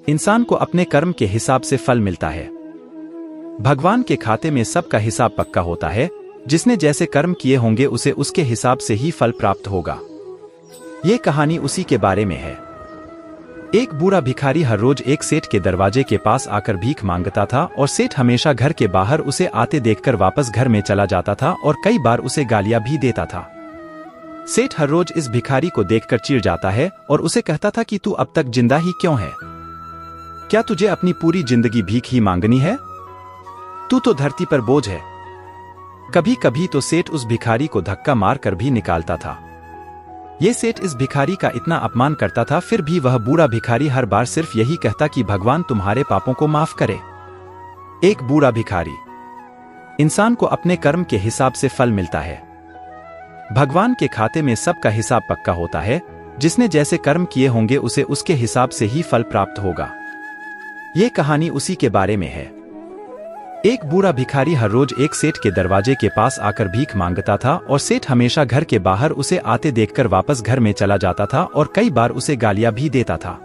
इंसान को अपने कर्म के हिसाब से फल मिलता है। भगवान के खाते में सबका हिसाब पक्का होता है। जिसने जैसे कर्म किए होंगे उसे उसके हिसाब से ही फल प्राप्त होगा। ये कहानी उसी के बारे में है। एक बूढ़ा भिखारी हर रोज एक सेठ के दरवाजे के पास आकर भीख मांगता था और सेठ हमेशा घर के बाहर उसे आते देखकर वापस घर में चला जाता था और कई बार उसे गालियां भी देता था। सेठ हर रोज इस भिखारी को देखकर चिढ़ जाता है और उसे कहता था कि तू अब तक जिंदा ही क्यों है? क्या तुझे अपनी पूरी जिंदगी भीख ही मांगनी है? तू तो धरती पर बोझ है। कभी कभी तो सेठ उस भिखारी को धक्का मार कर भी निकालता था। ये सेठ इस भिखारी का इतना अपमान करता था, फिर भी वह बूढ़ा भिखारी हर बार सिर्फ यही कहता कि भगवान तुम्हारे पापों को माफ करे। एक बूढ़ा भिखारी। इंसान को अपने कर्म के हिसाब से फल मिलता है। भगवान के खाते में सबका हिसाब पक्का होता है। जिसने जैसे कर्म किए होंगे उसे उसके हिसाब से ही फल प्राप्त होगा। ये कहानी उसी के बारे में है। एक बूढ़ा भिखारी हर रोज एक सेठ के दरवाजे के पास आकर भीख मांगता था और सेठ हमेशा घर के बाहर उसे आते देखकर वापस घर में चला जाता था और कई बार उसे गालियां भी देता था।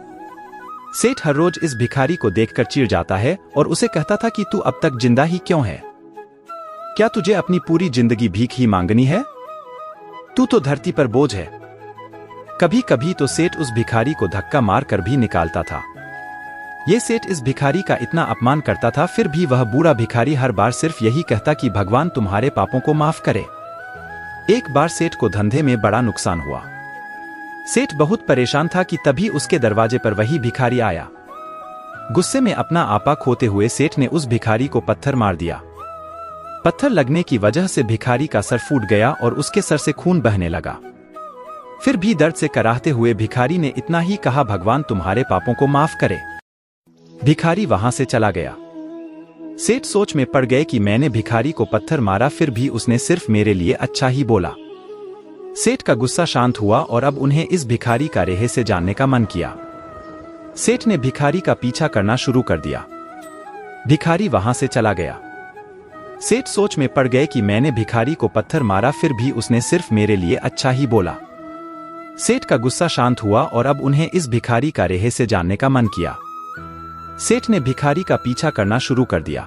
सेठ हर रोज इस भिखारी को देखकर चिढ़ जाता है और उसे कहता था कि तू अब तक जिंदा ही क्यों है? क्या तुझे अपनी पूरी जिंदगी भीख ही मांगनी है? तू तो धरती पर बोझ है। कभी कभी तो सेठ उस भिखारी को धक्का मार कर भी निकालता था। ये सेठ इस भिखारी का इतना अपमान करता था, फिर भी वह बूढ़ा भिखारी हर बार सिर्फ यही कहता कि भगवान तुम्हारे पापों को माफ करे। एक बार सेठ को धंधे में बड़ा नुकसान हुआ। सेठ बहुत परेशान था कि तभी उसके दरवाजे पर वही भिखारी आया। गुस्से में अपना आपा खोते हुए सेठ ने उस भिखारी को पत्थर मार दिया। पत्थर लगने की वजह से भिखारी का सर फूट गया और उसके सर से खून बहने लगा। फिर भी दर्द से कराहते हुए भिखारी ने इतना ही कहा, भगवान तुम्हारे पापों को माफ करे। भिखारी वहां से चला गया। सेठ सोच में पड़ गए कि मैंने भिखारी को पत्थर मारा, फिर भी उसने सिर्फ मेरे लिए अच्छा ही बोला। सेठ का गुस्सा शांत हुआ और अब उन्हें इस भिखारी का रहस्य जानने का मन किया। सेठ ने भिखारी का पीछा करना शुरू कर दिया। भिखारी वहां से चला गया। सेठ सोच में पड़ गए कि मैंने भिखारी को पत्थर मारा, फिर भी उसने सिर्फ मेरे लिए अच्छा ही बोला। सेठ का गुस्सा शांत हुआ और अब उन्हें इस भिखारी का रहस्य जानने का मन किया। सेठ ने भिखारी का पीछा करना शुरू कर दिया।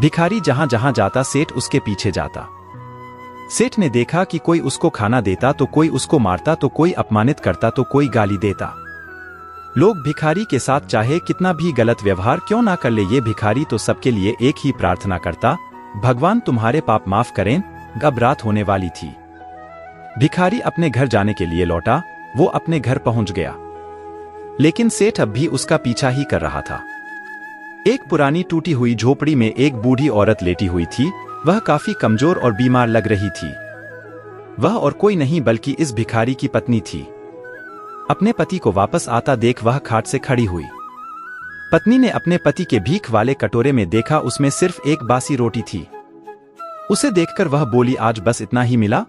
भिखारी जहां जहां जाता सेठ उसके पीछे जाता। सेठ ने देखा कि कोई उसको खाना देता तो कोई उसको मारता, तो कोई अपमानित करता तो कोई गाली देता। लोग भिखारी के साथ चाहे कितना भी गलत व्यवहार क्यों ना कर ले, ये भिखारी तो सबके लिए एक ही प्रार्थना करता, भगवान तुम्हारे पाप माफ करें। अब रात होने वाली थी। भिखारी अपने घर जाने के लिए लौटा। वो अपने घर पहुंच गया, लेकिन सेठ अब भी उसका पीछा ही कर रहा था। एक पुरानी टूटी हुई झोपड़ी में एक बूढ़ी औरत लेटी हुई थी। वह काफी कमजोर और बीमार लग रही थी। वह और कोई नहीं बल्कि इस भिखारी की पत्नी थी। अपने पति को वापस आता देख वह खाट से खड़ी हुई। पत्नी ने अपने पति के भीख वाले कटोरे में देखा, उसमें सिर्फ एक बासी रोटी थी। उसे देखकर वह बोली, आज बस इतना ही मिला?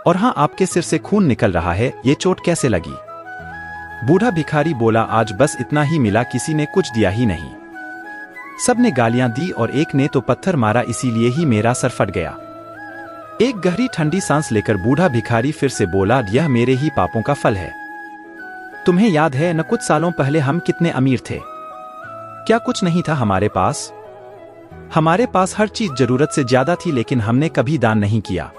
और हाँ, आपके सिर से खून निकल रहा है, ये चोट कैसे लगी? बूढ़ा भिखारी बोला, आज बस इतना ही मिला, किसी ने कुछ दिया ही नहीं। सबने गालियां दी और एक ने तो पत्थर मारा, इसीलिए ही मेरा सर फट गया। एक गहरी ठंडी सांस लेकर बूढ़ा भिखारी फिर से बोला, यह मेरे ही पापों का फल है। तुम्हें याद है न, कुछ सालों पहले हम कितने अमीर थे? क्या कुछ नहीं था हमारे पास? हमारे पास हर चीज जरूरत से ज्यादा थी, लेकिन हमने कभी दान नहीं किया।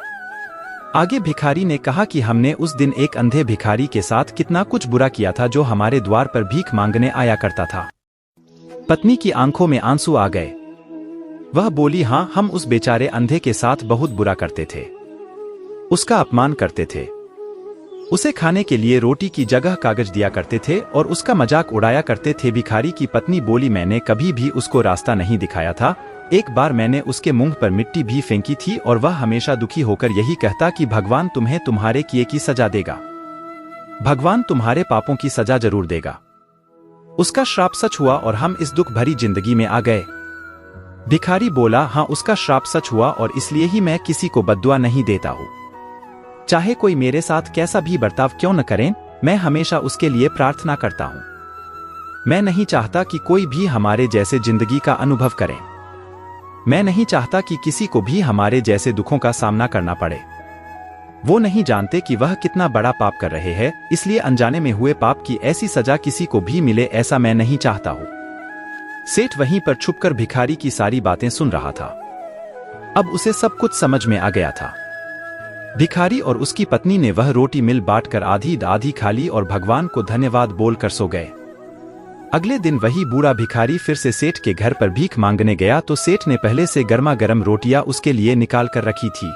आगे भिखारी ने कहा कि हमने उस दिन एक अंधे भिखारी के साथ कितना कुछ बुरा किया था, जो हमारे द्वार पर भीख मांगने आया करता था। पत्नी की आंखों में आंसू आ गए। वह बोली, हाँ, हम उस बेचारे अंधे के साथ बहुत बुरा करते थे। उसका अपमान करते थे। उसे खाने के लिए रोटी की जगह कागज दिया करते थे और उसका मजाक उड़ाया करते थे। भिखारी की पत्नी बोली, मैंने कभी भी उसको रास्ता नहीं दिखाया था। एक बार मैंने उसके मुंह पर मिट्टी भी फेंकी थी और वह हमेशा दुखी होकर यही कहता कि भगवान तुम्हें तुम्हारे किए की सजा देगा। भगवान तुम्हारे पापों की सजा जरूर देगा। उसका श्राप सच हुआ और हम इस दुख भरी जिंदगी में आ गए। भिखारी बोला, हाँ, उसका श्राप सच हुआ और इसलिए ही मैं किसी को बद्दुआ नहीं देता हूँ। चाहे कोई मेरे साथ कैसा भी बर्ताव क्यों न करें, मैं हमेशा उसके लिए प्रार्थना करता हूँ। मैं नहीं चाहता कि कोई भी हमारे जैसे जिंदगी का अनुभव करे। मैं नहीं चाहता कि किसी को भी हमारे जैसे दुखों का सामना करना पड़े। वो नहीं जानते कि वह कितना बड़ा पाप कर रहे हैं, इसलिए अनजाने में हुए पाप की ऐसी सजा किसी को भी मिले ऐसा मैं नहीं चाहता हूँ। सेठ वहीं पर छुपकर भिखारी की सारी बातें सुन रहा था। अब उसे सब कुछ समझ में आ गया था। भिखारी और उसकी पत्नी ने वह रोटी मिल बांटकर आधी आधी खा ली और भगवान को धन्यवाद बोलकर सो गए। अगले दिन वही बूढ़ा भिखारी फिर से सेठ के घर पर भीख मांगने गया तो सेठ ने पहले से गर्मा गर्म रोटियां उसके लिए निकाल कर रखी थी।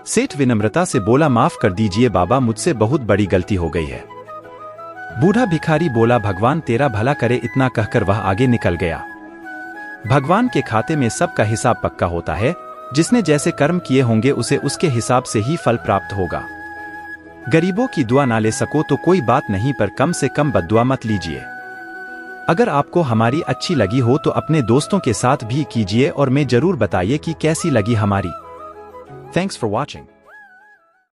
सेठ विनम्रता से बोला, माफ कर दीजिए बाबा, मुझसे बहुत बड़ी गलती हो गई है। बूढ़ा भिखारी बोला, भगवान तेरा भला करे। इतना कहकर वह आगे निकल गया। भगवान के खाते में सबका हिसाब पक्का होता है। जिसने जैसे कर्म किए होंगे उसे उसके हिसाब से ही फल प्राप्त होगा। गरीबों की दुआ ना ले सको तो कोई बात नहीं, पर कम से कम बद्दुआ मत लीजिए। अगर आपको हमारी अच्छी लगी हो तो अपने दोस्तों के साथ भी कीजिए और मैं जरूर बताइए कि कैसी लगी हमारी। Thanks for watching.